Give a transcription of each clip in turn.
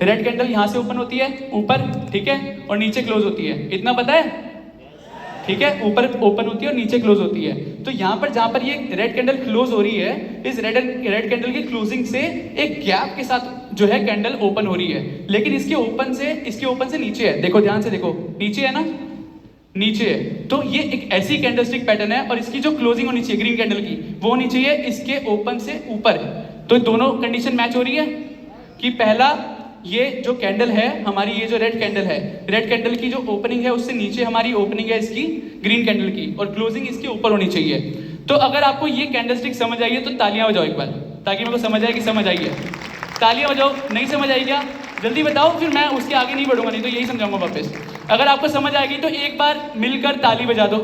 Red candle यहाँ से open होती है ऊपर, ठीक है, और नीचे क्लोज होती है, इतना पता है, ठीक है, ऊपर ओपन होती है और नीचे क्लोज होती है। तो यहाँ पर जहाँ पर ये रेड कैंडल क्लोज हो रही है, इस रेड कैंडल की क्लोजिंग से एक गैप के साथ जो है कैंडल ओपन हो रही है, लेकिन इसके ओपन से नीचे है, देखो ध्यान से देखो, नीचे है ना, नीचे है। तो ये एक ऐसी कैंडलस्टिक पैटर्न है और इसकी जो क्लोजिंग होनी चाहिए ग्रीन कैंडल की वो होनी चाहिए इसके ओपन से ऊपर। तो दोनों कंडीशन मैच हो रही है कि पहला ये जो कैंडल है हमारी, ये जो रेड कैंडल है, रेड कैंडल की जो ओपनिंग है उससे नीचे हमारी ओपनिंग है इसकी ग्रीन कैंडल की, और क्लोजिंग इसके ऊपर होनी चाहिए। तो अगर आपको ये कैंडलस्टिक समझ आई है तो तालियां बजाओ एक बार, ताकि मेरे को समझ आए कि समझ आई है। तालियां बजाओ, नहीं समझ आई क्या जल्दी बताओ, फिर मैं उसके आगे नहीं बढ़ूंगा, नहीं तो यही समझाऊंगा वापस। अगर आपको समझ आ गई तो एक बार मिलकर ताली बजा दो,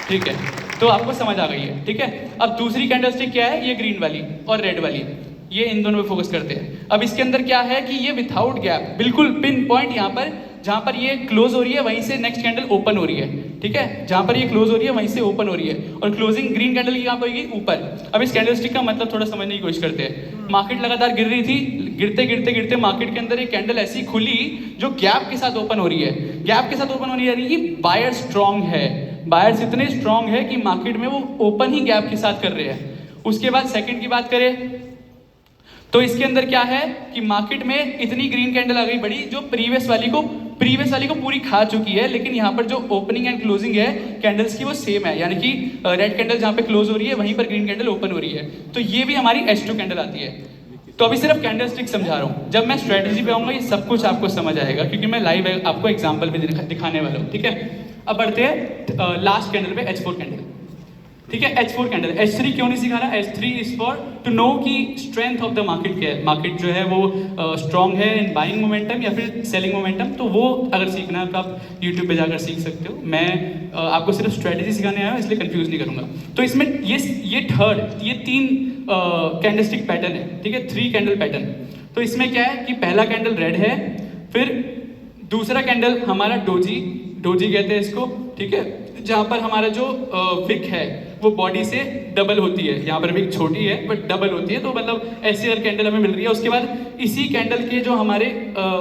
ठीक है, तो आपको समझ आ गई है, ठीक है। अब दूसरी कैंडलस्टिक क्या है, ये ग्रीन वाली और रेड वाली, ये इन दोनों पे फोकस करते हैं। अब इसके अंदर क्या है कि ये विथआउट गैप, बिल्कुल पिन पॉइंट यहाँ पर जहाँ पर ये क्लोज हो रही है वहीं से नेक्स्ट कैंडल ओपन हो रही है, ठीक है, जहाँ पर ये क्लोज हो रही है वहीं से ओपन हो रही है, और क्लोजिंग ग्रीन कैंडल की कहाँ पर होगी, ऊपर। अब इस कैंडलस्टिक का मतलब थोड़ा समझने की कोशिश करते हैं। मार्केट लगातार गिर रही थी, गिरते गिरते गिरते मार्केट के अंदर एक कैंडल ऐसी खुली जो गैप के साथ ओपन हो रही है, गैप के साथ ओपन हो रही है, यानी कि बायर स्ट्रॉन्ग है, बायर्स इतने स्ट्रॉन्ग है कि मार्केट में वो ओपन ही गैप के साथ कर रहे हैं। उसके बाद सेकंड की बात करें तो इसके अंदर क्या है कि मार्केट में इतनी ग्रीन कैंडल आ गई बड़ी जो प्रीवियस वाली को पूरी खा चुकी है, लेकिन यहाँ पर जो ओपनिंग एंड क्लोजिंग है कैंडल्स की वो सेम है, यानी कि रेड कैंडल जहाँ पे क्लोज हो रही है वहीं पर ग्रीन कैंडल ओपन हो रही है। तो ये भी हमारी H2 कैंडल आती है। तो अभी सिर्फ कैंडलस्टिक समझा रहा हूँ, जब मैं स्ट्रेटेजी पे आऊँगा ये सब कुछ आपको समझ आएगा, क्योंकि मैं लाइव आपको एग्जाम्पल भी दिखाने वाला हूँ, ठीक है। अब बढ़ते हैं लास्ट कैंडल पे, H4 कैंडल, ठीक है। H4 कैंडल, H3 क्यों नहीं सिखा रहा, H3 is for to know की स्ट्रेंथ ऑफ द मार्केट क्या है, मार्केट जो है वो स्ट्रॉन्ग है इन बाइंग मोमेंटम या फिर सेलिंग मोमेंटम। तो वो अगर सीखना है तो आप यूट्यूब पे जाकर सीख सकते हो। मैं आपको सिर्फ स्ट्रेटेजी सिखाने आया हूँ, इसलिए कंफ्यूज नहीं करूँगा। तो इसमें ये तीन कैंडलस्टिक पैटर्न है, ठीक है, 3 कैंडल पैटर्न। तो इसमें क्या है कि पहला कैंडल रेड है, फिर दूसरा कैंडल हमारा डोजी कहते हैं इसको, ठीक है, जहाँ पर हमारा जो विक है वो बॉडी से डबल होती है, यहाँ पर विक छोटी है बट डबल होती है, तो मतलब ऐसी और कैंडल हमें मिल रही है। उसके बाद इसी कैंडल के जो हमारे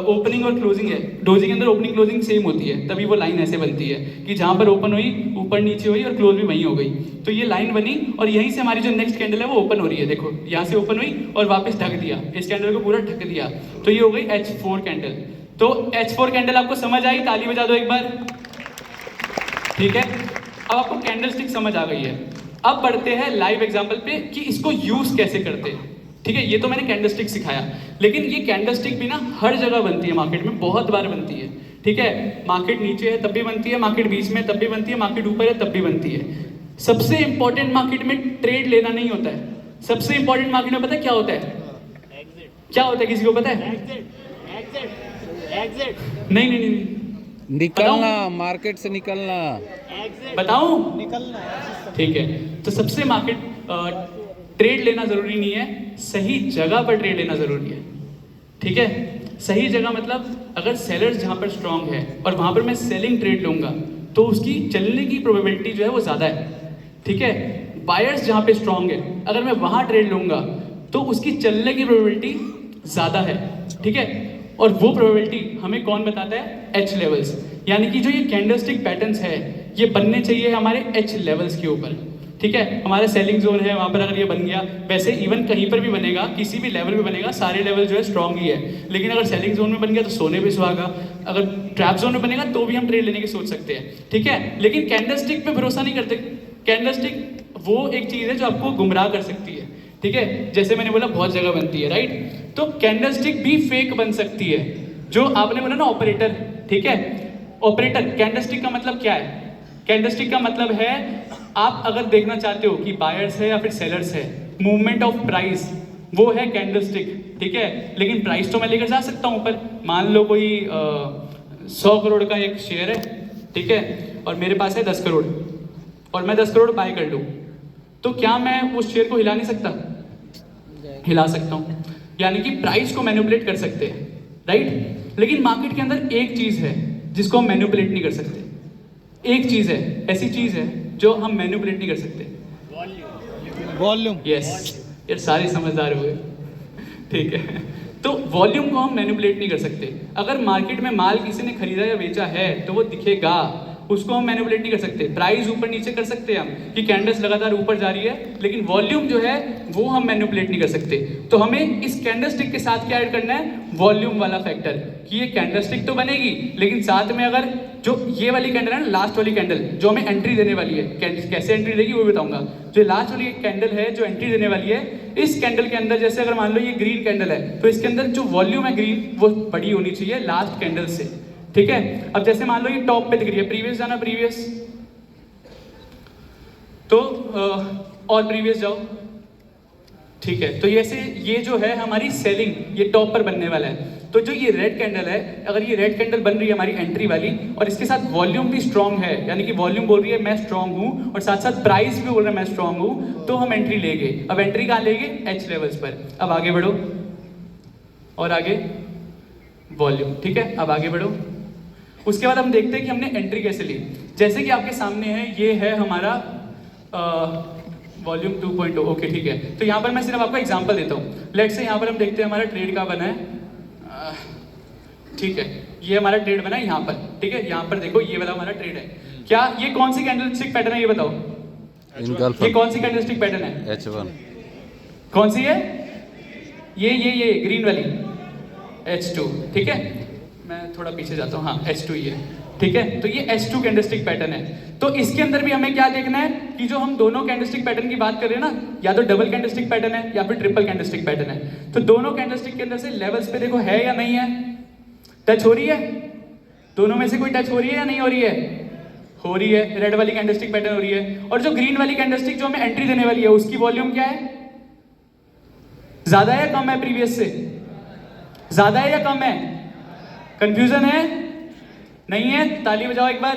ओपनिंग और क्लोजिंग है, डोजी के अंदर ओपनिंग क्लोजिंग सेम होती है, तभी वो लाइन ऐसे बनती है कि जहाँ पर ओपन हुई ऊपर नीचे हुई और क्लोज भी वहीं हो गई। तो ये लाइन बनी और यहीं से हमारी जो नेक्स्ट कैंडल है वो ओपन हो रही है, देखो यहाँ से ओपन हुई और वापस ढक दिया, इस कैंडल को पूरा ढक दिया, तो ये हो गई H4 कैंडल। तो H4 कैंडल आपको समझ आई, ताली बजा दो एक बार, ठीक है। अब आपको कैंडलस्टिक समझ आ गई है। अब बढ़ते हैं लाइव एग्जांपल पे कि इसको यूज कैसे करते हैं, ठीक है। ये तो मैंने कैंडलस्टिक सिखाया, लेकिन ये कैंडलस्टिक भी ना हर जगह बनती है, मार्केट में बहुत बार बनती है, ठीक है। मार्केट नीचे है तब भी बनती है, मार्केट बीच में तब भी बनती है, मार्केट ऊपर है तब भी बनती है। सबसे इंपॉर्टेंट मार्केट में ट्रेड लेना नहीं होता है, सबसे इंपॉर्टेंट मार्केट में पता है क्या होता है, क्या होता है, किसी को पता है? नहीं, निकलना, मार्केट से निकलना, बताऊं? निकलना, ठीक है। तो सबसे मार्केट ट्रेड लेना जरूरी नहीं है, सही जगह पर ट्रेड लेना जरूरी है, ठीक है। सही जगह मतलब अगर सेलर्स जहां पर स्ट्रांग है और वहां पर मैं सेलिंग ट्रेड लूंगा तो उसकी चलने की प्रोबेबिलिटी जो है वो ज्यादा है, ठीक है। बायर्स जहां पे स्ट्रांग है अगर मैं वहां ट्रेड लूंगा तो उसकी चलने की प्रोबेबिलिटी ज्यादा है, ठीक है। और वो प्रोबेबिलिटी हमें कौन बताता है, H लेवल्स, यानी कि जो ये कैंडलस्टिक पैटर्न्स है ये बनने चाहिए हमारे H लेवल्स के ऊपर, ठीक है। हमारा सेलिंग जोन है वहाँ पर अगर ये बन गया, वैसे इवन कहीं पर भी बनेगा, किसी भी लेवल पे बनेगा, सारे लेवल जो है स्ट्रॉन्ग ही है, लेकिन अगर सेलिंग जोन में बन गया तो सोने पे सुहागा, अगर ट्रैप जोन में बनेगा तो भी हम ट्रेड लेने की सोच सकते हैं, ठीक है। लेकिन कैंडलस्टिक पे भरोसा नहीं करते, कैंडलस्टिक वो एक चीज़ है जो आपको गुमराह कर सकती है, ठीक है। जैसे मैंने बोला बहुत जगह बनती है, राइट। तो कैंडलस्टिक भी फेक बन सकती है, जो आपने बोला ना ऑपरेटर, ठीक है। ऑपरेटर, कैंडलस्टिक का मतलब क्या है, कैंडलस्टिक का मतलब है आप अगर देखना चाहते हो कि बायर्स है या फिर सेलर्स है, मूवमेंट ऑफ प्राइस वो है कैंडलस्टिक, ठीक है। लेकिन प्राइस तो मैं लेकर जा सकता हूँ ऊपर, मान लो कोई 100 करोड़ का एक शेयर है, ठीक है, और मेरे पास है 10 करोड़ और मैं 10 करोड़ बाय कर लूँ, तो क्या मैं उस शेयर को हिला नहीं सकता? हिला सकता हूँ, यानी कि प्राइस को मैनिपुलेट कर सकते हैं, राइट। लेकिन मार्केट के अंदर एक चीज है जिसको हम मैनिपुलेट नहीं कर सकते, एक चीज है, ऐसी चीज है जो हम मैनिपुलेट नहीं कर सकते, वॉल्यूम। यस, ये सारे समझदार हुए, ठीक है। तो वॉल्यूम को हम मैनिपुलेट नहीं कर सकते। अगर मार्केट में माल किसी ने खरीदा या बेचा है तो वो दिखेगा, उसको हम मैनिपुलेट नहीं कर सकते। प्राइस ऊपर नीचे कर सकते हैं हम कि कैंडल्स लगातार ऊपर जा रही है, लेकिन वॉल्यूम जो है वो हम मैनिपुलेट नहीं कर सकते। तो हमें इस कैंडलस्टिक के साथ क्या ऐड करना है, वॉल्यूम वाला फैक्टर, कि ये कैंडलस्टिक तो बनेगी लेकिन साथ में अगर जो ये वाली कैंडल है ना, लास्ट वाली कैंडल जो हमें एंट्री देने वाली है, कैसे एंट्री देगी वो बताऊंगा। जो लास्ट वाली कैंडल है जो एंट्री देने वाली है, इस कैंडल के अंदर जैसे अगर मान लो ये ग्रीन कैंडल है तो इसके अंदर जो वॉल्यूम है ग्रीन वो बड़ी होनी चाहिए लास्ट कैंडल से, ठीक है। अब जैसे मान लो ये टॉप पे दिख रही है, प्रीवियस जाना, प्रीवियस तो और प्रीवियस जाओ, ठीक है। तो ये जो है हमारी सेलिंग, ये टॉप पर बनने वाला है। तो जो ये रेड कैंडल है, अगर ये रेड कैंडल बन रही है हमारी एंट्री वाली और इसके साथ वॉल्यूम भी स्ट्रांग है, यानी कि वॉल्यूम बोल रही है मैं स्ट्रांग हूं और साथ साथ प्राइस भी बोल रहा है मैं स्ट्रांग हूं, तो हम एंट्री लेंगे। अब एंट्री कहां लेंगे, एच लेवल्स पर। अब आगे बढ़ो और आगे वॉल्यूम, ठीक है। अब आगे बढ़ो, उसके बाद हम देखते हैं कि हमने एंट्री कैसे ली। जैसे कि आपके सामने है, ये है हमारा वॉल्यूम 2.0, ओके ठीक है। तो यहाँ पर मैं सिर्फ आपको एग्जांपल देता हूँ। लेट्स से यहाँ पर हम देखते हैं हमारा ट्रेड का बना है, ठीक है। ये हमारा ट्रेड बना है यहाँ पर, ठीक है। यहाँ पर देखो ये वाला हमारा ट्रेड है। क्या ये कौन सी कैंडलस्टिक पैटर्न है ये बताओ, ये कौन सी कैंडलस्टिक पैटर्न है, H1 कौन सी है, ये ग्रीन वाली H2, ठीक है। मैं थोड़ा पीछे जाता हूँ, हाँ H2 ही है, ठीक है। तो ये H2 कैंडलस्टिक पैटर्न है। तो इसके अंदर भी हमें क्या देखना है कि जो हम दोनों कैंडलस्टिक पैटर्न की बात कर रहे हैं ना, या तो डबल कैंडलस्टिक पैटर्न है या फिर ट्रिपल कैंडलस्टिक पैटर्न है। तो दोनों कैंडलस्टिक के अंदर से लेवल्स पे देखो है या नहीं है, टच हो रही है, दोनों में से कोई टच हो रही है या नहीं हो रही है, हो रही है। रेड वाली कैंडलस्टिक पैटर्न हो रही है। और जो ग्रीन वाली कैंडलस्टिक जो हमें एंट्री देने वाली है उसकी वॉल्यूम क्या है, ज्यादा है या कम है, प्रीवियस से ज्यादा है या कम है, कंफ्यूजन है, नहीं है, ताली बजाओ एक बार,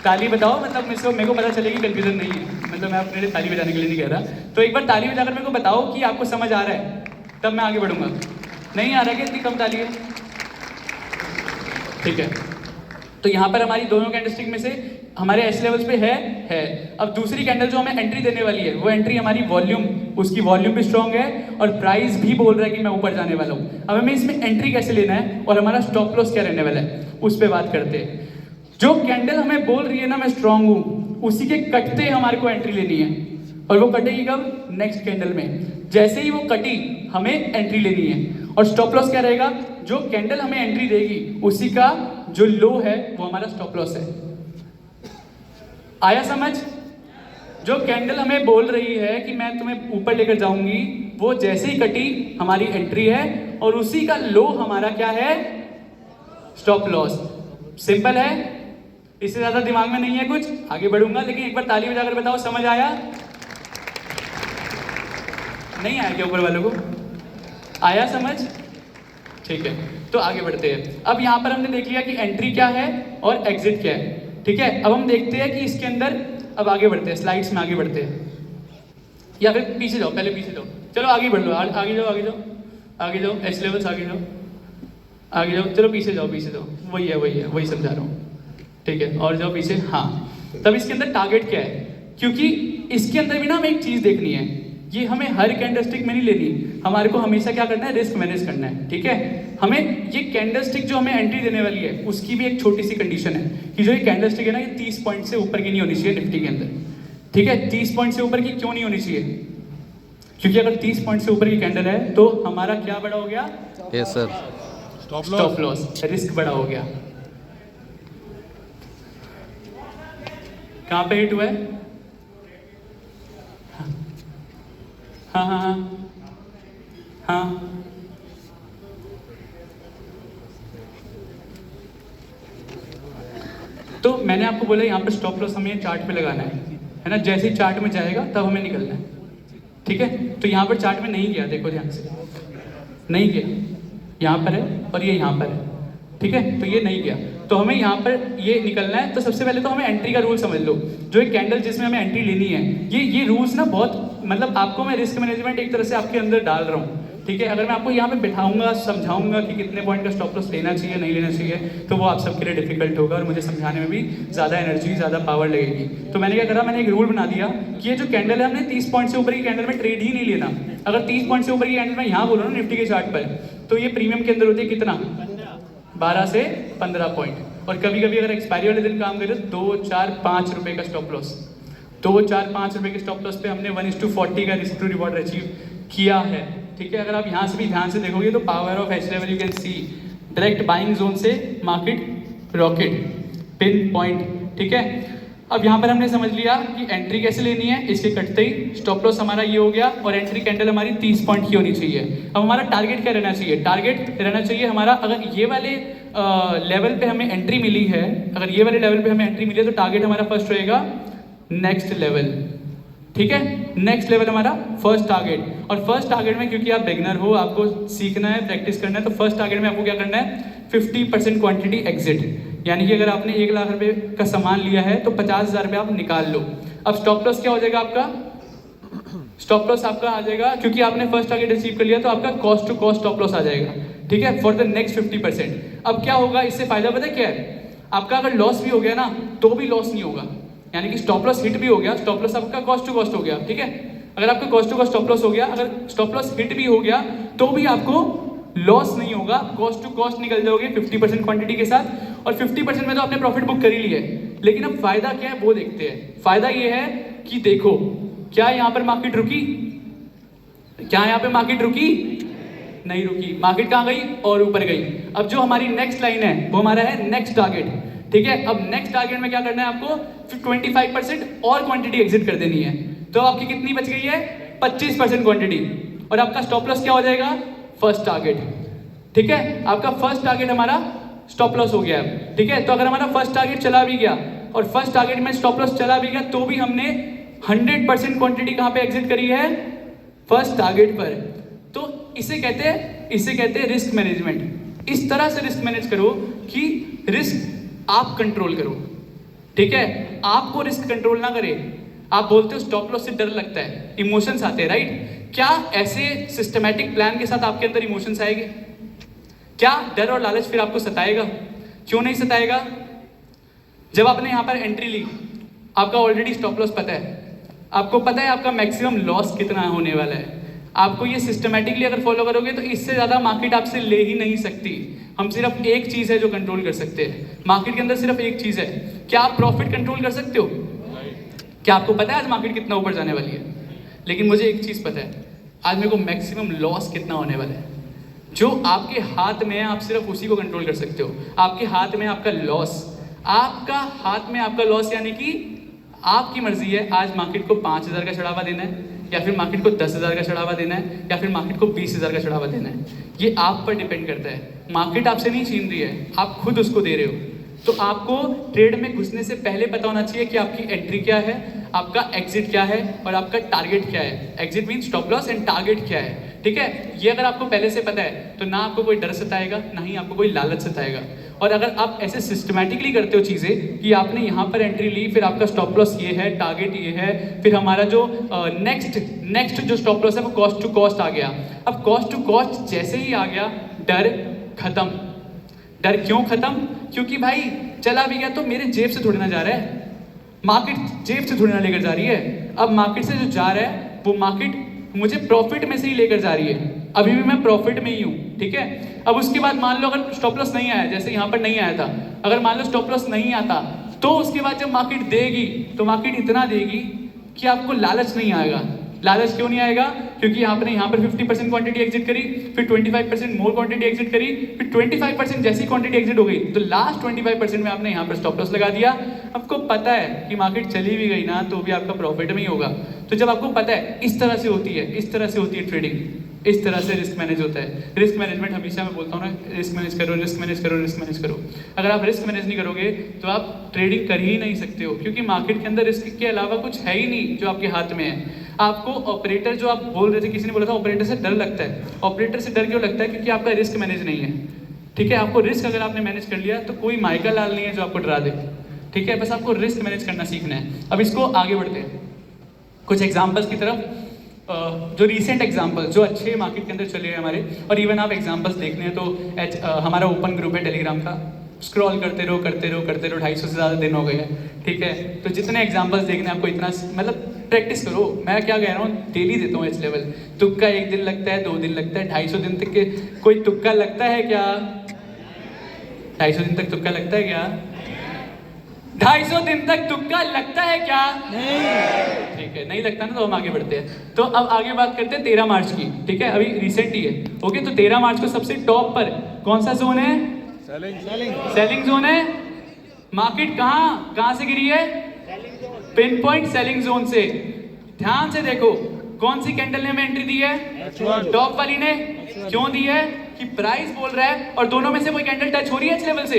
ताली बताओ, मतलब मेरे को पता चलेगी कंफ्यूजन नहीं है, मतलब मैं अपने लिए ताली बजाने के लिए नहीं कह रहा। तो एक बार ताली बजाकर मेरे को बताओ कि आपको समझ आ रहा है, तब मैं आगे बढ़ूंगा। नहीं आ रहा है कि इतनी कम ताली है, ठीक है। तो यहाँ पर हमारी दोनों कैंडलस्टिक में से हमारे एस लेवल्स पे है। अब दूसरी कैंडल जो हमें एंट्री देने वाली है वो एंट्री हमारी वॉल्यूम, उसकी वॉल्यूम भी स्ट्रांग है और प्राइस भी बोल रहा है कि मैं ऊपर जाने वाला हूँ। अब हमें इसमें एंट्री कैसे लेना है और हमारा स्टॉप लॉस क्या रहने वाला है उस पर बात करते हैं। जो कैंडल हमें बोल रही है ना मैं स्ट्रांग हूँ, उसी के कटते हमारे को एंट्री लेनी है। और वो कटेगी कब, नेक्स्ट कैंडल में। जैसे ही वो कटी हमें एंट्री लेनी है। और स्टॉप लॉस क्या रहेगा, जो कैंडल हमें एंट्री देगी उसी का जो लो है वो हमारा स्टॉप लॉस है। आया समझ? जो कैंडल हमें बोल रही है कि मैं तुम्हें ऊपर लेकर जाऊंगी, वो जैसे ही कटी हमारी एंट्री है और उसी का लो हमारा क्या है, स्टॉप लॉस। सिंपल है, इससे ज्यादा दिमाग में नहीं है कुछ। आगे बढ़ूंगा, लेकिन एक बार ताली बजाकर बताओ समझ आया, नहीं आया क्या ऊपर वालों को, आया समझ? ठीक है, तो आगे बढ़ते हैं। अब यहाँ पर हमने देख लिया कि एंट्री क्या है और एग्जिट क्या है, ठीक है। अब हम देखते हैं कि इसके अंदर, अब आगे बढ़ते हैं, स्लाइड्स में आगे बढ़ते हैं, या फिर पीछे जाओ, पहले पीछे जाओ, चलो आगे बढ़ लो, आगे जाओ, आगे जाओ, आगे जाओ, एच लेवल्स आगे जाओ, आगे जाओ, चलो पीछे जाओ, पीछे जाओ, वही समझा रहा हूँ, ठीक है। और जाओ पीछे, हाँ। तब इसके अंदर टारगेट क्या है, क्योंकि इसके अंदर भी ना हमें एक चीज देखनी है, ये हमें हर कैंडलस्टिक में नहीं लेनी, हमारे को हमेशा क्या करना है, रिस्क मैनेज करना है, ठीक है। हमें ये कैंडलस्टिक जो हमें एंट्री देने वाली है उसकी भी एक छोटी सी कंडीशन है कि जो ये कैंडलस्टिक है ना, ये 30 पॉइंट से ऊपर की नहीं होनी चाहिए निफ्टी के अंदर, ठीक है। 30 पॉइंट से ऊपर की क्यों नहीं होनी चाहिए, क्योंकि अगर 30 पॉइंट से ऊपर की कैंडल है तो हमारा क्या बड़ा हो गया, yes sir, stop loss, risk बड़ा हो गया। कहाँ पे हिट हुआ है, हाँ हाँ हाँ हाँ, तो मैंने आपको बोला यहाँ पर स्टॉप लॉस हमें चार्ट पे लगाना है ना। जैसे ही चार्ट में जाएगा तब हमें निकलना है, ठीक है। तो यहाँ पर चार्ट में नहीं गया, देखो ध्यान से, नहीं गया, यहाँ पर है और ये यहाँ पर है, ठीक है। तो ये नहीं गया, तो हमें यहाँ पर ये निकलना है। तो सबसे पहले तो हमें एंट्री का रूल समझ लो, जो एक कैंडल जिसमें हमें एंट्री लेनी है, ये रूल्स ना बहुत, मतलब आपको मैं रिस्क मैनेजमेंट एक तरह से आपके अंदर डाल रहा हूँ। ठीक है। अगर मैं आपको यहाँ पे बिठाऊंगा, समझाऊंगा कि कितने पॉइंट का स्टॉप लॉस लेना चाहिए नहीं लेना चाहिए, तो वो आप सबके लिए डिफिकल्ट होगा और मुझे समझाने में भी ज़्यादा एनर्जी, ज़्यादा पावर लगेगी। तो मैंने क्या करा, मैंने एक रूल बना दिया कि ये जो कैंडल है, हमने 30 पॉइंट से ऊपर की कैंडल में ट्रेड ही नहीं लेना। अगर 30 पॉइंट से ऊपर की कैंडल में यहाँ बोलो ना निफ्टी के चार्ट पर, तो ये प्रीमियम के अंदर होती है कितना, 12 से 15 पॉइंट। और कभी कभी अगर एक्सपायरी वाले दिन काम करे तो 2, 4, 5 रुपये का स्टॉप लॉस, 2, 4, 5 रुपये के स्टॉप लॉस पे हमने 1:40 का रिस्क टू रिवॉर्ड अचीव किया है। ठीक है, अगर आप यहाँ से भी ध्यान से देखोगे तो power of H level you can see, direct buying zone से मार्केट रॉकेट, पिन पॉइंट। ठीक है, अब यहाँ पर हमने समझ लिया कि एंट्री कैसे लेनी है, इसके कटते ही स्टॉप लॉस हमारा ये हो गया और एंट्री कैंडल हमारी 30 पॉइंट की होनी चाहिए। अब हमारा टारगेट क्या रहना चाहिए, टारगेट रहना चाहिए हमारा, अगर ये वाले लेवल पे हमें एंट्री मिली है, अगर ये वाले लेवल पे हमें एंट्री मिली है तो टारगेट हमारा फर्स्ट रहेगा नेक्स्ट लेवल। ठीक है, नेक्स्ट लेवल हमारा फर्स्ट टारगेट। और फर्स्ट टारगेट में क्योंकि आप बिगनर हो, आपको सीखना है, प्रैक्टिस करना है, तो फर्स्ट टारगेट में आपको क्या करना है, 50% क्वांटिटी एग्जिट। यानी कि अगर आपने 1 लाख रुपए का सामान लिया है तो 50,000 रुपये आप निकाल लो। अब स्टॉप लॉस क्या हो जाएगा आपका, स्टॉप लॉस आपका आ जाएगा, क्योंकि आपने फर्स्ट टारगेट अचीव कर लिया तो आपका cost to cost stop loss आ जाएगा। ठीक है, फॉर द नेक्स्ट 50%। अब क्या होगा, इससे फायदा पता है क्या है, आपका अगर लॉस भी हो गया ना तो भी लॉस नहीं होगा, यानी कि स्टॉप लॉस हिट भी हो गया, स्टॉप लॉस आपका कॉस्ट टू कॉस्ट हो गया। ठीक है, अगर आपका cost to cost stop loss हो गया, अगर स्टॉप लॉस हिट भी हो गया तो भी आपको लॉस नहीं होगा, कॉस्ट टू कॉस्ट निकल जाओगे 50% क्वांटिटी के साथ। और 50% में तो आपने प्रॉफिट बुक कर ही लिया है, लेकिन अब फायदा क्या है वो देखते हैं। फायदा ये है कि देखो, क्या यहाँ पर मार्केट रुकी, क्या यहाँ पे मार्केट रुकी, नहीं रुकी, मार्केट कहाँ गई और ऊपर गई। अब जो हमारी नेक्स्ट लाइन है वो हमारा है नेक्स्ट टारगेट। ठीक है, अब नेक्स्ट टारगेट में क्या करना है आपको, फिर 25% और क्वांटिटी एग्जिट कर देनी है। तो आपकी कितनी बच गई है, 25% क्वांटिटी, और आपका स्टॉप लॉस क्या हो जाएगा, फर्स्ट टारगेट। ठीक है, आपका फर्स्ट टारगेट हमारा स्टॉप लॉस हो गया है। ठीक है, तो अगर हमारा फर्स्ट टारगेट चला भी गया और फर्स्ट टारगेट में स्टॉप लॉस चला भी गया तो भी हमने 100% क्वांटिटी कहाँ पे एग्जिट करी है, फर्स्ट टारगेट पर। तो इसे कहते हैं रिस्क मैनेजमेंट। इस तरह से रिस्क मैनेज करो कि रिस्क आप कंट्रोल करो। ठीक है, आपको रिस्क कंट्रोल ना करे। आप बोलते हो स्टॉप लॉस से डर लगता है, इमोशंस आते हैं, राइट। क्या ऐसे सिस्टमैटिक प्लान के साथ आपके अंदर इमोशंस आएंगे, क्या डर और लालच फिर आपको सताएगा, क्यों नहीं सताएगा। जब आपने यहाँ पर एंट्री ली, आपका ऑलरेडी स्टॉप लॉस पता है, आपको पता है आपका मैक्सिमम लॉस कितना होने वाला है। आपको ये सिस्टमैटिकली अगर फॉलो करोगे तो इससे ज़्यादा मार्केट आपसे ले ही नहीं सकती। हम सिर्फ एक चीज़ है जो कंट्रोल कर सकते हैं, मार्केट के अंदर सिर्फ एक चीज़ है। क्या आप प्रॉफिट कंट्रोल कर सकते हो, क्या आपको पता है आज मार्केट कितना ऊपर जाने वाली है, लेकिन मुझे एक चीज़ पता है, आज मेरे को मैक्सिमम लॉस कितना होने वाला है। जो आपके हाथ में है आप सिर्फ उसी को कंट्रोल कर सकते हो। आपके हाथ में आपका लॉस, आपका हाथ में आपका लॉस, यानी कि आपकी मर्जी है आज मार्केट को 5,000 का चढ़ावा देना है, या फिर मार्केट को 10,000 का चढ़ावा देना है, या फिर मार्केट को 20,000 का चढ़ावा देना है। ये आप पर डिपेंड करता है। मार्केट आपसे नहीं छीन रही है, आप खुद उसको दे रहे हो। तो आपको ट्रेड में घुसने से पहले पता होना चाहिए कि आपकी एंट्री क्या है, आपका एग्जिट क्या है और आपका टारगेट क्या है। Exit mean stop loss and target क्या है। ठीक है, ये अगर आपको पहले से पता है तो ना आपको कोई डर सताएगा, ना ही आपको कोई लालच सताएगा। और अगर आप ऐसे सिस्टमैटिकली करते हो चीज़ें कि आपने यहाँ पर एंट्री ली, फिर आपका स्टॉप लॉस ये है, टारगेट ये है, फिर हमारा जो नेक्स्ट जो स्टॉप लॉस है वो कॉस्ट टू कॉस्ट आ गया। अब कॉस्ट टू कॉस्ट जैसे ही आ गया, डर खत्म। डर क्यों खत्म, क्योंकि भाई चला भी गया तो मेरे जेब से थोड़ी ना जा रहा है, मार्केट जेब से थोड़ी ना लेकर जा रही है। अब मार्केट से जो जा रहा है वो मार्केट मुझे प्रॉफिट में से ही लेकर जा रही है। अभी भी मैं प्रॉफिट में ही हूँ। ठीक है, अब उसके बाद मान लो अगर स्टॉप लॉस नहीं आया, जैसे यहाँ पर नहीं आया था, अगर मान लो स्टॉप लॉस नहीं आता तो उसके बाद जब मार्केट देगी तो मार्केट इतना देगी कि आपको लालच नहीं आएगा। लालच क्यों नहीं आएगा, क्योंकि आपने यहाँ पर 50% क्वांटिटी एग्जिट करी, फिर 25% मोर क्वांटिटी एग्जिट करी, फिर 25% जैसी क्वांटिटी एग्जिट हो गई तो लास्ट 25% में आपने यहाँ पर स्टॉप लॉस लगा दिया। आपको पता है कि मार्केट चली भी गई ना तो भी आपका प्रॉफिट में ही होगा। तो जब आपको पता है, इस तरह से होती है, इस तरह से होती है ट्रेडिंग, इस तरह से रिस्क मैनेज होता है। रिस्क मैनेजमेंट हमेशा मैं बोलता हूँ ना, रिस्क मैनेज करो, रिस्क मैनेज करो, रिस्क मैनेज करो। अगर आप रिस्क मैनेज नहीं करोगे तो आप ट्रेडिंग कर ही नहीं सकते हो, क्योंकि मार्केट के अंदर रिस्क के अलावा कुछ है ही नहीं जो आपके हाथ में है। आपको ऑपरेटर, जो आप बोल रहे थे, किसी ने बोला था ऑपरेटर से डर लगता है। ऑपरेटर से डर क्यों लगता है, क्योंकि आपका रिस्क मैनेज नहीं है। ठीक है, आपको रिस्क अगर आपने मैनेज कर लिया तो कोई माइका लाल नहीं है जो आपको डरा दे। ठीक है, बस आपको रिस्क मैनेज करना सीखना है। अब इसको आगे बढ़ते हैं कुछ एग्जाम्पल्स की तरफ। जो रीसेंट एग्जांपल जो अच्छे मार्केट के अंदर चले हैं हमारे, और इवन आप एग्जांपल्स देखने हैं तो हमारा ओपन ग्रुप है टेलीग्राम का, स्क्रॉल करते रहो 250 से ज़्यादा दिन हो गए हैं, ठीक है। तो जितने एग्जांपल्स देखने हैं आपको इतना मतलब प्रैक्टिस करो। मैं क्या कह रहा हूँ, डेली देता हूँ एच लेवल। तुक्का 1 दिन लगता है, 2 दिन लगता है, 250 दिन तक के कोई तुक्का लगता है क्या? 250 दिन तक तुक्का लगता है क्या? 250 दिन तक तुक्का लगता है क्या? नहीं। ठीक है, नहीं लगता ना, तो हम आगे बढ़ते हैं। तो अब आगे बात करते हैं 13 मार्च की, ठीक है, अभी रिसेंट ही है। ओके, तो 13 मार्च को सबसे टॉप पर कौन सा जोन है? सेलिंग जोन है। मार्केट कहाँ से गिरी है? पिन पॉइंट सेलिंग जोन से। ध्यान से देखो, कौन सी कैंडल ने हमें एंट्री दी है? टॉप वाली ने। क्यों दी है? कि प्राइस बोल रहा है, और दोनों में से कोई कैंडल टच हो रही है इस लेवल से?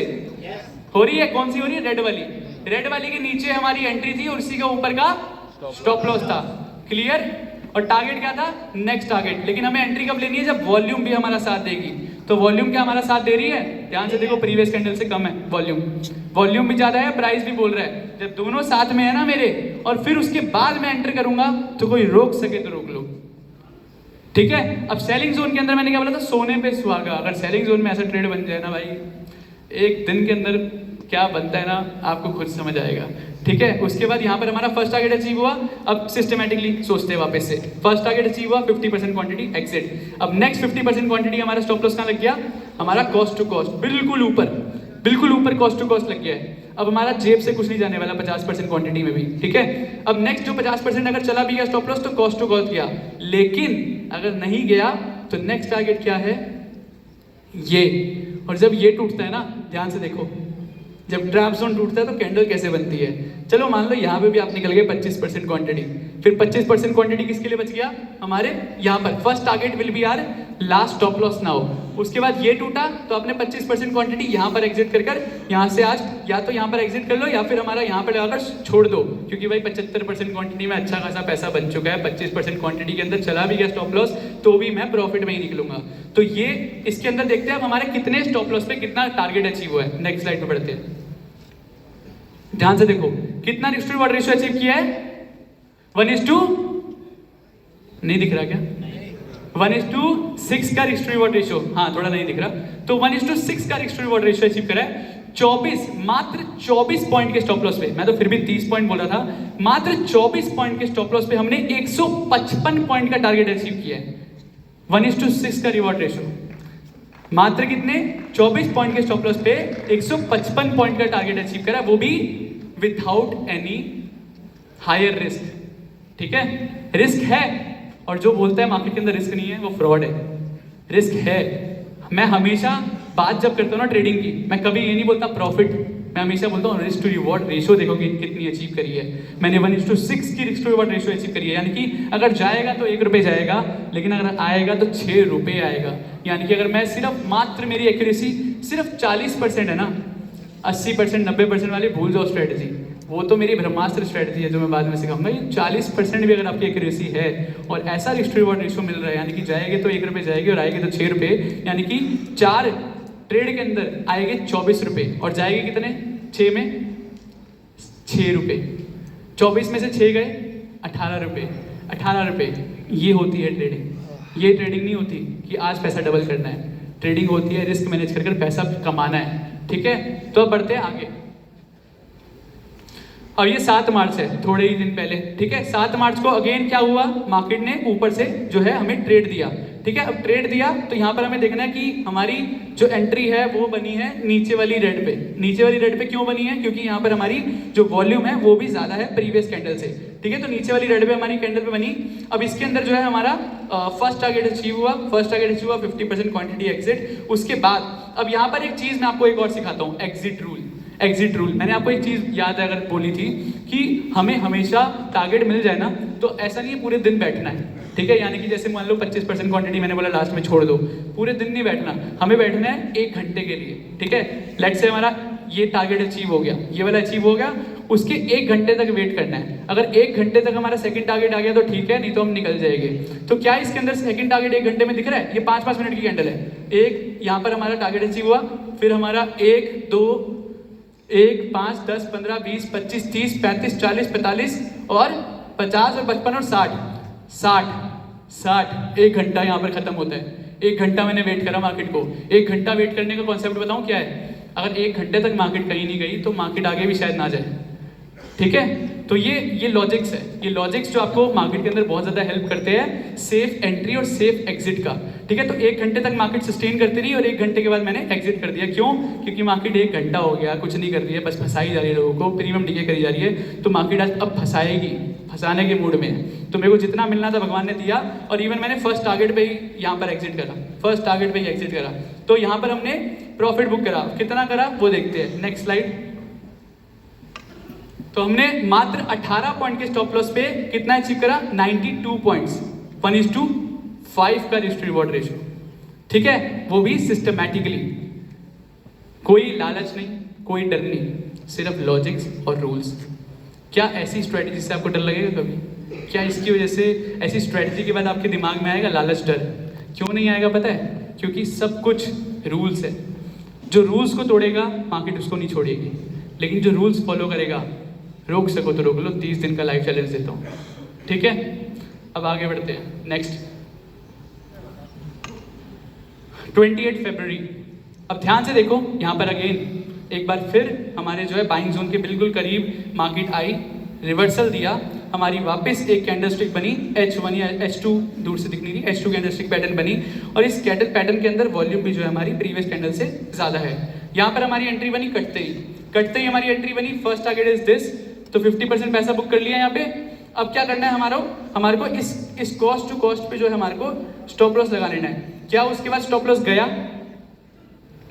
हो रही है। कौन सी हो रही है? रेड वाली। रेड वाली के नीचे हमारी एंट्री थी और उसी के ऊपर का स्टॉप लॉस था। क्लियर? और टारगेट क्या था? Next target. लेकिन हमें एंट्री कब लेनी है? जब वॉल्यूम भी हमारा साथ देगी। तो वॉल्यूम क्या हमारा साथ दे रही है? ध्यान से देखो, प्रीवियस कैंडल से कम है वॉल्यूम भी ज्यादा है, प्राइस भी बोल रहा है। जब दोनों साथ में है ना मेरे, और फिर उसके बाद मैं एंटर करूंगा, तो कोई रोक सके तो रोक लो, ठीक है। अब सेलिंग जोन के अंदर मैंने क्या बोला था? सोने पे सुहागा। अगर सेलिंग जोन में ऐसा ट्रेड बन जाए ना भाई, एक दिन के अंदर क्या बनता है ना, आपको खुद समझ आएगा, ठीक है। उसके बाद यहाँ पर हमारा फर्स्ट टारगेट अचीव हुआ। अब सिस्टमैटिकली सोचते हैं वापस से, फर्स्ट टारगेट अचीव हुआ 50% क्वांटिटी एग्जिट। अब नेक्स्ट 50% क्वांटिटी हमारा स्टॉप लॉस कहाँ लग गया? हमारा कॉस्ट टू कॉस्ट बिल्कुल ऊपर कॉस्ट टू कॉस्ट लग गया है। अब हमारा जेब से कुछ नहीं जाने वाला 50% क्वांटिटी में भी, ठीक है। अब नेक्स्ट जो 50% अगर चला भी गया स्टॉप लॉस, तो कॉस्ट टू कॉस्ट गया। लेकिन अगर नहीं गया तो नेक्स्ट टारगेट क्या है? ये। और जब ये टूटता है ना, ध्यान से देखो, जब ट्रैप जोन टूटता है तो कैंडल कैसे बनती है? चलो मान लो यहाँ पे भी आप निकल गए 25% क्वांटिटी, फिर 25% क्वांटिटी किसके लिए बच गया? हमारे यहाँ पर first target will be our last stop loss now. उसके बाद ये टूटा तो आपने 25% क्वांटिटी यहाँ पर एग्जिट कर यहाँ से आज या तो यहाँ पर एग्जिट कर लो, या फिर हमारा यहाँ पर लगाकर छोड़ दो, क्योंकि भाई 75% क्वांटिटी में अच्छा खासा पैसा बन चुका है। 25% क्वांटिटी के अंदर चला भी गया स्टॉप लॉस, तो भी मैं प्रॉफिट में ही निकलूंगा। तो ये इसके अंदर देखते हैं अब हमारे कितने स्टॉप लॉस पे कितना टारगेट अचीव हुआ है। नेक्स्ट स्लाइड पे बढ़ते हैं। ध्यान से देखो, कितना risk to reward ratio achieve किया है? 1:, नहीं दिख रहा क्या? 1:6 का रिस्क टू रिवॉर्ड रेशियो, हाँ थोड़ा नहीं दिख रहा। तो 1:6 का risk to reward ratio achieve करा है। 24 पॉइंट के स्टॉप लॉस पे, मैं तो फिर भी 30 पॉइंट बोल रहा था, मात्र 24 पॉइंट के स्टॉप लॉस पे हमने 155 पॉइंट का टारगेट अचीव किया है। 1:6 का रिवॉर्ड रेशियो, मात्र कितने? 24 पॉइंट के स्टॉप लॉस पे 155 पॉइंट का टारगेट अचीव करा, वो भी विदाउट एनी हायर रिस्क, ठीक है। रिस्क है, और जो बोलता है मार्केट के अंदर रिस्क नहीं है वो फ्रॉड है। रिस्क है। मैं हमेशा बात जब करता हूँ ना ट्रेडिंग की, मैं कभी ये नहीं बोलता प्रॉफिट, मैं हमेशा बोलता हूँ रिस्क टू रिवॉर्ड रेशियो देखो कि कितनी अचीव करी है मैंने। 1:6 की risk to reward ratio achieve करी है, यानी कि अगर जाएगा तो 1 रुपये जाएगा, लेकिन अगर आएगा तो 6 रुपये आएगा। यानी कि अगर मैं सिर्फ मात्र मेरी एक्यूरेसी सिर्फ 40% है ना, 80% 90% वाली भूल जाओ स्ट्रेटजी, वो तो मेरी ब्रह्मास्त्र स्ट्रेटजी है जो मैं बाद में सिखाऊंगा। ये 40% भी अगर आपकी एक्यूरेसी है और ऐसा रिस्क टू रिवॉर्ड रेशियो मिल रहा है, यानी कि जाएगी तो 1 रुपये जाएगी और आएगी तो 6 रुपये, यानी कि 4 ट्रेड के अंदर आएंगे 24 रुपये और जाएगी कितने? 6 में 6 रुपये। 24 में से 6 गए 18 रुपये। 18 रुपये, ये होती है ट्रेडिंग। ये ट्रेडिंग नहीं होती कि आज पैसा डबल करना है, ट्रेडिंग होती है रिस्क मैनेज कर पैसा कमाना है, ठीक है। तो अब बढ़ते हैं आगे। और ये 7 मार्च है, थोड़े ही दिन पहले, ठीक है। 7 मार्च को अगेन क्या हुआ? मार्केट ने ऊपर से जो है हमें ट्रेड दिया, ठीक है। अब ट्रेड दिया तो यहाँ पर हमें देखना है कि हमारी जो एंट्री है वो बनी है नीचे वाली रेड पे। नीचे वाली रेड पे क्यों बनी है? क्योंकि यहाँ पर हमारी जो वॉल्यूम है वो भी ज़्यादा है प्रीवियस कैंडल से, ठीक है। तो नीचे वाली रेड पे हमारी कैंडल पे बनी। अब इसके अंदर जो है हमारा फर्स्ट टारगेट अचीव हुआ। 50% क्वांटिटी एग्जिट। उसके बाद अब यहाँ पर एक चीज़ मैं आपको एक और सिखाता हूँ, एग्जिट रूल। मैंने आपको एक चीज़ याद है अगर बोली थी कि हमें हमेशा टारगेट मिल जाए ना तो ऐसा नहीं है पूरे दिन बैठना है, ठीक है। यानी कि जैसे मान लो 25% क्वांटिटी मैंने बोला लास्ट में छोड़ दो, पूरे दिन नहीं बैठना, हमें बैठना है 1 घंटे के लिए, ठीक है। लेट्स से हमारा ये टारगेट अचीव हो गया, ये वाला अचीव हो गया, उसके 1 घंटे तक वेट करना है। अगर 1 घंटे तक हमारा सेकंड टारगेट आ गया तो ठीक है, नहीं तो हम निकल जाएंगे। तो क्या इसके अंदर सेकंड टारगेट 1 घंटे में दिख रहा है? ये 5-5 मिनट की कैंडल है। एक यहाँ पर हमारा टारगेट अचीव हुआ, फिर हमारा 1 2 1 5 10 15 20 25 30 35 40 45 और 50 और 55 और 60 60, 1 घंटा यहाँ पर खत्म होता है। 1 घंटा मैंने वेट करा मार्केट को। 1 घंटा वेट करने का कॉन्सेप्ट बताऊँ क्या है? अगर 1 घंटे तक मार्केट कहीं नहीं गई तो मार्केट आगे भी शायद ना जाए, ठीक है। तो ये लॉजिक्स है, ये लॉजिक्स जो आपको मार्केट के अंदर बहुत ज़्यादा हेल्प करते हैं सेफ एंट्री और सेफ एग्जिट का, ठीक है। तो 1 घंटे तक मार्केट सस्टेन करती रही और 1 घंटे के बाद मैंने एग्जिट कर दिया। क्यों? क्योंकि मार्केट 1 घंटा हो गया, कुछ नहीं कर रही है, बस फंसाई जा रही है लोगों को, प्रीमियम डीके करी जा रही है। तो मार्केट आज अब फंसाएगी, फंसाने के मूड में है। तो मेरे को जितना मिलना था भगवान ने दिया और इवन मैंने फर्स्ट टारगेट पे ही यहाँ पर एग्जिट करा, फर्स्ट टारगेट पे ही एग्जिट करा। तो यहाँ पर हमने प्रॉफिट बुक करा। कितना करा वो देखते हैं, नेक्स्ट स्लाइड। तो हमने मात्र 18 पॉइंट के स्टॉप लॉस पे कितना अचीव करा? 92 पॉइंट्स, 1:5 का रिस्क रिवॉर्ड रेशियो, ठीक है। वो भी सिस्टमैटिकली, कोई लालच नहीं, कोई डर नहीं, सिर्फ लॉजिक्स और रूल्स। क्या ऐसी स्ट्रेटजी से आपको डर लगेगा कभी? क्या इसकी वजह से ऐसी स्ट्रेटजी के बाद आपके दिमाग में आएगा लालच, डर? क्यों नहीं आएगा पता है? क्योंकि सब कुछ रूल्स है। जो रूल्स को तोड़ेगा मार्केट उसको नहीं छोड़ेगी, लेकिन जो रूल्स फॉलो करेगा, रोक सको तो रोक लो। 30 दिन का लाइव चैलेंज देता हूँ, ठीक है। अब आगे बढ़ते हैं, नेक्स्ट 28 फरवरी। अब ध्यान से देखो, यहाँ पर अगेन एक बार फिर हमारे जो है बाइंग जोन के बिल्कुल करीब मार्केट आई, रिवर्सल दिया, हमारी वापस एक कैंडलस्टिक बनी H1 या H2, दूर से दिख नहीं रही, H2 कैंडलस्टिक पैटर्न बनी और इस कैंडल पैटर्न के अंदर वॉल्यूम भी जो है हमारी प्रीवियस कैंडल से ज़्यादा है। यहाँ पर हमारी एंट्री बनी कटते ही हमारी एंट्री बनी। फर्स्ट टारगेट इज दिस, तो 50% पैसा बुक कर लिया यहाँ पे। अब क्या करना है हमारे को इस कॉस्ट टू कॉस्ट पे जो है हमारे को स्टॉप लॉस लगा लेना है। क्या उसके बाद स्टॉप लॉस गया?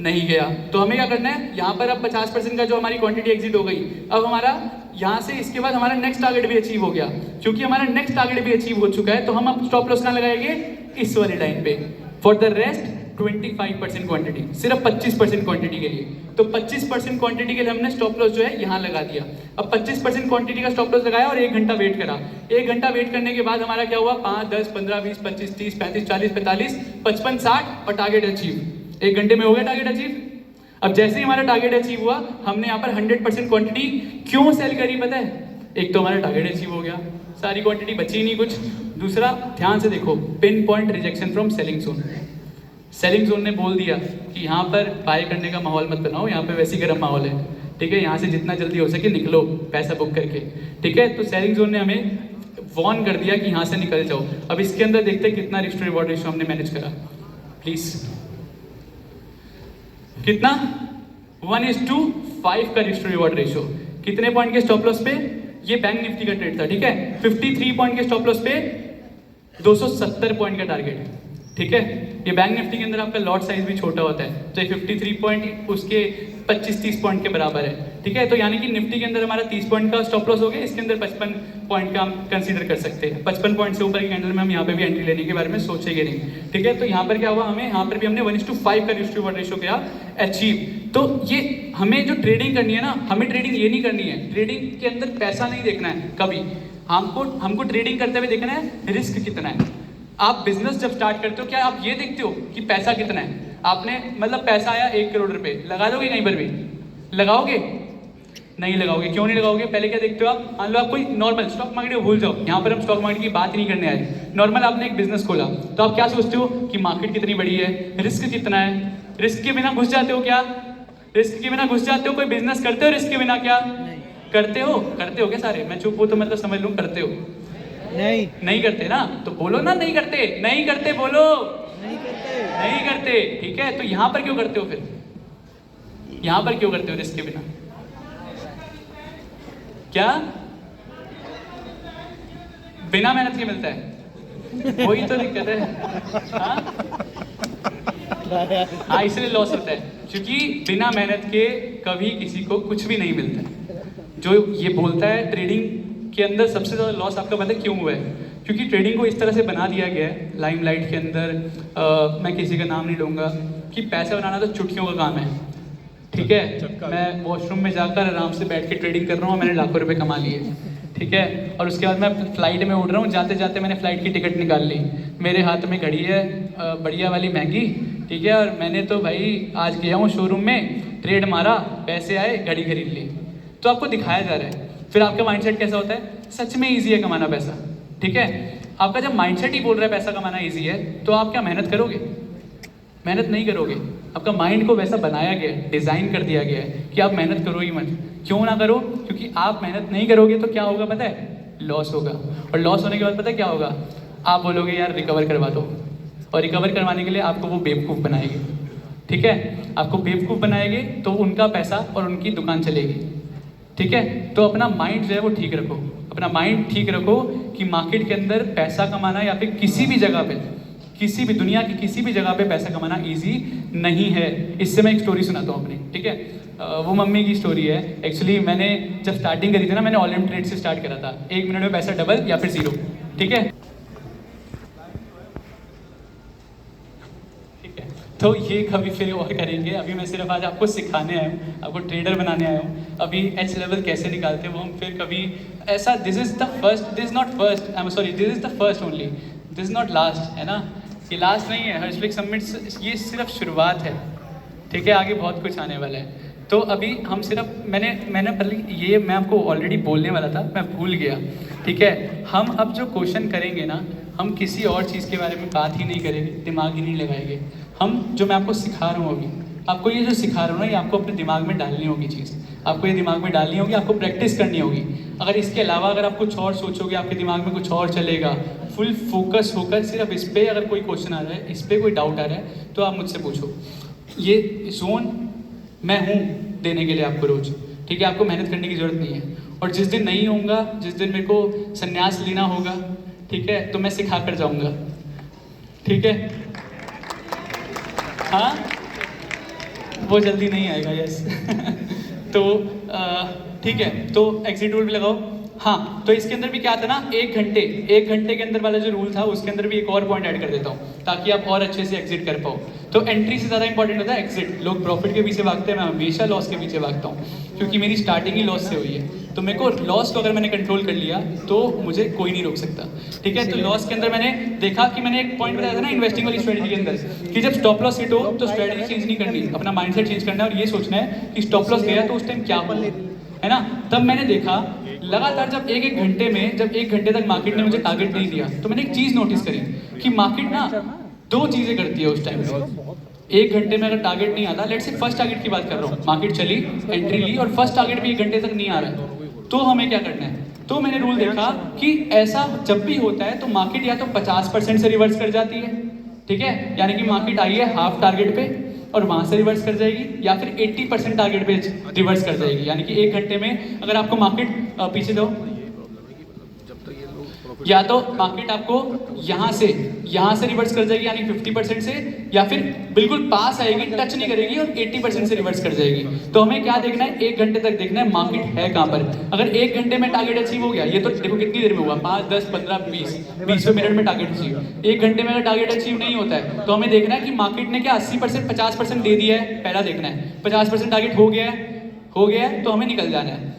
नहीं गया। तो हमें क्या करना है, यहाँ पर अब 50% का जो हमारी क्वांटिटी एग्जिट हो गई। अब हमारा यहाँ से इसके बाद हमारा नेक्स्ट टारगेट भी अचीव हो गया। क्योंकि हमारा नेक्स्ट टारगेट भी अचीव हो चुका है तो हम अब स्टॉप लॉस ना लगाएंगे इस वाली लाइन पे। फॉर द रेस्ट 25% क्वांटिटी, सिर्फ 25% क्वांटिटी के लिए। तो 25% क्वांटिटी के लिए हमने स्टॉप लॉस जो है यहाँ लगा दिया। अब 25% क्वांटिटी का स्टॉप लॉस लगाया और 1 घंटा वेट करा। 1 घंटा वेट करने के बाद हमारा क्या हुआ? 5, 10, 15, 20, 25, 30, 35, 40, 45, 55, 60 और टारगेट अचीव। 1 घंटे में हो गया टारगेट अचीव। अब जैसे ही हमारा टारगेट अचीव हुआ, हमने यहाँ पर 100% क्वांटिटी क्यों सेल करी पता है? एक तो हमारा टारगेट अचीव हो गया, सारी क्वांटिटी बची ही नहीं कुछ। दूसरा, ध्यान से देखो, pin point rejection from selling zone. Selling zone ने बोल दिया कि यहाँ पर बाय करने का माहौल मत बनाओ, यहाँ पे वैसे ही गर्म माहौल है, ठीक है। यहाँ से जितना जल्दी हो सके निकलो पैसा बुक करके, ठीक है। तो सेलिंग जोन ने हमें वॉर्न कर दिया कि यहाँ से निकल जाओ। अब इसके अंदर देखते हैं कितना रिस्क रिवॉर्ड रेशियो हमने मैनेज करा, प्लीज। कितना? 1:5 का रिस्क रिवॉर्ड रेशियो। कितने पॉइंट के स्टॉप लॉस पे? ये बैंक निफ्टी का ट्रेड था, ठीक है। 53 पॉइंट के स्टॉप लॉस पे 270 पॉइंट का टारगेट, ठीक है। ये बैंक निफ्टी के अंदर आपका लॉट साइज भी छोटा होता है, तो 53 पॉइंट उसके 25-30 पॉइंट के बराबर है, ठीक है। तो यानी कि निफ्टी के अंदर हमारा 30 पॉइंट का स्टॉप लॉस हो गया, इसके अंदर 55 पॉइंट का हम कंसीडर कर सकते हैं। 55 पॉइंट से ऊपर की कैंडल में हम यहाँ पे भी एंट्री लेने के बारे में सोचेंगे नहीं, ठीक है। तो यहाँ पर क्या हुआ, हमें यहाँ पर भी हमने 1:5 का रिस्क रिवॉर्ड रेशियो किया अचीव। तो ये हमें जो ट्रेडिंग करनी है ना, हमें ट्रेडिंग ये नहीं करनी है, ट्रेडिंग के अंदर पैसा नहीं देखना है कभी। हमको ट्रेडिंग करते हुए देखना है रिस्क कितना है। आप बिजनेस जब स्टार्ट करते हो, क्या आप ये देखते हो कि पैसा कितना है? आपने मतलब पैसा आया 1 करोड़ रुपए, लगा दोगे कहीं पर भी? लगाओगे? नहीं लगाओगे। क्यों नहीं लगाओगे? पहले क्या देखते हो आप? मान लो आप कोई नॉर्मल स्टॉक मार्केट भूल जाओ, यहाँ पर हम स्टॉक मार्केट की बात नहीं करने आए। नॉर्मल आपने एक बिजनेस खोला तो आप क्या सोचते हो कि मार्केट कितनी बड़ी है, रिस्क कितना है? रिस्क के बिना घुस जाते हो क्या? रिस्क के बिना घुस जाते हो? कोई बिजनेस करते हो रिस्क के बिना? क्या करते हो क्या सारे? मैं चुप हूँ तो मतलब समझ लूँ करते हो। नहीं करते ना, तो बोलो ना नहीं करते बोलो। नहीं करते, ठीक है। तो यहाँ पर क्यों करते हो फिर? यहाँ पर क्यों करते हो रिस्क के बिना? क्या बिना मेहनत के मिलता है? वही तो दिक्कत है। हाँ, इसलिए लॉस होता है, क्योंकि बिना मेहनत के कभी किसी को कुछ भी नहीं मिलता है। जो ये बोलता है ट्रेडिंग के अंदर सबसे ज़्यादा लॉस आपका पता है क्यों हुआ है? क्योंकि ट्रेडिंग को इस तरह से बना दिया गया है लाइमलाइट के अंदर, मैं किसी का नाम नहीं लूँगा, कि पैसा बनाना तो चुटकियों का काम है, ठीक है। मैं वॉशरूम में जाकर आराम से बैठ के ट्रेडिंग कर रहा हूँ, मैंने लाखों रुपए कमा लिए, ठीक है। और उसके बाद मैं फ्लाइट में उड़ रहा हूँ, जाते जाते मैंने फ़्लाइट की टिकट निकाल ली, मेरे हाथ में घड़ी है बढ़िया वाली महंगी, ठीक है। और मैंने तो भाई आज गया हूँ शोरूम में, ट्रेड मारा, पैसे आए, घड़ी खरीद ली। तो आपको दिखाया जा रहा है। फिर आपका माइंडसेट कैसा होता है? सच में ईजी है कमाना पैसा, ठीक है। आपका जब माइंडसेट ही बोल रहा है पैसा कमाना ईजी है, तो आप क्या मेहनत करोगे? मेहनत नहीं करोगे। आपका माइंड को वैसा बनाया गया है, डिज़ाइन कर दिया गया है कि आप मेहनत करो ही मत। क्यों ना करो? क्योंकि आप मेहनत नहीं करोगे तो क्या होगा पता है? लॉस होगा। और लॉस होने के बाद पता है क्या होगा? आप बोलोगे यार रिकवर करवा दो, और रिकवर करवाने के लिए आपको वो बेवकूफ़ बनाएंगे, ठीक है? आपको बेवकूफ़ बनाएंगे तो उनका पैसा और उनकी दुकान चलेगी, ठीक है? तो अपना माइंड जो है वो ठीक रखो, अपना माइंड ठीक रखो कि मार्केट के अंदर पैसा कमाना या फिर किसी भी जगह पे, किसी भी दुनिया की किसी भी जगह पे पैसा कमाना इजी नहीं है। इससे मैं एक स्टोरी सुनाता हूँ अपनी, ठीक है? वो मम्मी की स्टोरी है। एक्चुअली मैंने जब स्टार्टिंग करी थी ना, मैंने ऑनलाइन ट्रेड से स्टार्ट करा था। 1 मिनट में पैसा डबल या फिर ज़ीरो, ठीक है? तो ये कभी फिर और करेंगे। अभी मैं सिर्फ आज आपको सिखाने आया हूँ, आपको ट्रेडर बनाने आया हूँ। अभी एच लेवल कैसे निकालते हैं वो हम फिर कभी ऐसा, this is the first, this not first, I am sorry, this is the first only, this not last, है ना? ये लास्ट नहीं है। हर्षफ्लिक समिट ये सिर्फ शुरुआत है, ठीक है? आगे बहुत कुछ आने वाला है। तो अभी हम सिर्फ मैंने पहले ये मैं आपको ऑलरेडी बोलने वाला था, मैं भूल गया, ठीक है? हम अब जो क्वेश्चन करेंगे ना, हम किसी और चीज़ के बारे में बात ही नहीं करेंगे, दिमाग ही नहीं लगाएंगे। हम जो मैं आपको सिखा रहा हूँ अभी, आपको ये जो सिखा रहा हूँ ना, ये आपको अपने दिमाग में डालनी होगी चीज़, आपको ये दिमाग में डालनी होगी, आपको प्रैक्टिस करनी होगी। अगर इसके अलावा अगर आप कुछ और सोचोगे, आपके दिमाग में कुछ और चलेगा, फुल फोकस होकर सिर्फ इस पर अगर कोई क्वेश्चन आ रहा है, इस पर कोई डाउट आ रहा है, तो आप मुझसे पूछो। ये जोन मैं हूँ देने के लिए आपको रोज, ठीक है? आपको मेहनत करने की ज़रूरत नहीं है। और जिस दिन नहीं होऊंगा, जिस दिन मेरे को संन्यास लेना होगा, ठीक है, तो मैं सिखा कर जाऊँगा, ठीक है? हाँ, वो जल्दी नहीं आएगा, यस। तो ठीक है, तो एग्जिट रूल भी लगाओ। हाँ, तो इसके अंदर भी क्या था ना, 1 घंटे के अंदर वाला जो रूल था, उसके अंदर भी एक और पॉइंट ऐड कर देता हूँ ताकि आप और अच्छे से एग्जिट कर पाओ। तो एंट्री से ज़्यादा इंपॉर्टेंट होता है एग्जिट। लोग प्रॉफिट के पीछे भागते हैं, मैं हमेशा लॉस के पीछे भागता हूँ, क्योंकि मेरी स्टार्टिंग ही लॉस से हुई है। तो मेरे को लॉस को अगर मैंने कंट्रोल कर लिया तो मुझे कोई नहीं रोक सकता, ठीक है? तो लॉस के अंदर मैंने देखा कि मैंने एक पॉइंट बताया था ना इन्वेस्टिंग वाली स्ट्रेटजी के अंदर, कि जब स्टॉप लॉस हिट हो तो स्ट्रेटजी चेंज नहीं करनी, अपना माइंडसेट चेंज करना है और ये सोचना है कि स्टॉप लॉस गया तो उस टाइम क्या हुआ, है ना? तब मैंने देखा लगातार जब एक घंटे में, जब 1 घंटे तक मार्केट ने मुझे टारगेट नहीं दिया, तो मैंने एक चीज़ नोटिस करी कि मार्केट ना 2 चीज़ें करती है उस टाइम पे। 1 घंटे में अगर टारगेट नहीं आता, लेट्स से फर्स्ट टारगेट की बात कर रहा हूँ, मार्केट चली, एंट्री ली और फर्स्ट टारगेट भी 1 घंटे तक नहीं आ रहा है, तो हमें क्या करना है? तो मैंने रूल देखा कि ऐसा जब भी होता है तो मार्केट या तो 50% से रिवर्स कर जाती है, ठीक है? यानी कि मार्केट आई है हाफ टारगेट पे और वहाँ से रिवर्स कर जाएगी, या फिर 80% टारगेट पे रिवर्स कर जाएगी। यानी कि 1 घंटे में अगर आपको मार्केट पीछे दो, या तो मार्केट आपको यहाँ से रिवर्स कर जाएगी यानी 50% से, या फिर बिल्कुल पास आएगी, टच नहीं करेगी और 80% से रिवर्स कर जाएगी। तो हमें क्या देखना है? 1 घंटे तक देखना है मार्केट है कहाँ पर। अगर 1 घंटे में टारगेट अचीव हो गया, ये तो देखो कितनी देर में हुआ, 5, 10, 15, 20 मिनट में टारगेट अचीव। 1 घंटे में अगर टारगेट अचीव नहीं होता है तो हमें देखना है कि मार्केट ने क्या 80%, 50% दे दिया है, पहला देखना है। 50% टारगेट हो गया है तो हमें निकल जाना है।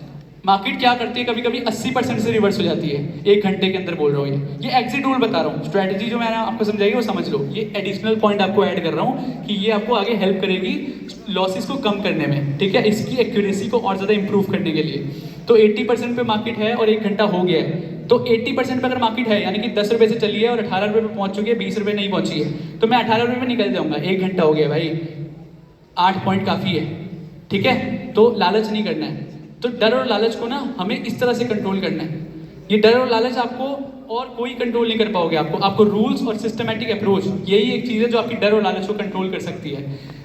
मार्केट क्या करती है, कभी कभी 80% से रिवर्स हो जाती है 1 घंटे के अंदर, बोल रहा हूँ ये एग्जिट रूल बता रहा हूँ। स्ट्रैटेजी जो मैंने आपको समझाई वो समझ लो, ये एडिशनल पॉइंट आपको ऐड कर रहा हूँ कि ये आपको आगे हेल्प करेगी लॉसेस को कम करने में, ठीक है? इसकी एक्यूरेसी को और ज़्यादा इंप्रूव करने के लिए। तो 80% पे मार्केट है और 1 घंटा हो गया है, तो 80% पे अगर मार्केट है यानी कि 10 रुपये से चली है और 18 रुपये पे पहुँच चुकी है, 20 रुपये नहीं पहुँची है, तो मैं 18 रुपये में निकल जाऊँगा। 1 घंटा हो गया भाई, 8 पॉइंट काफ़ी है, ठीक है? तो लालच नहीं करना है। तो डर और लालच को ना हमें इस तरह से कंट्रोल करना है। ये डर और लालच आपको और कोई कंट्रोल नहीं कर पाओगे। आपको रूल्स और सिस्टमैटिक अप्रोच, यही एक चीज़ है जो आपकी डर और लालच को कंट्रोल कर सकती है।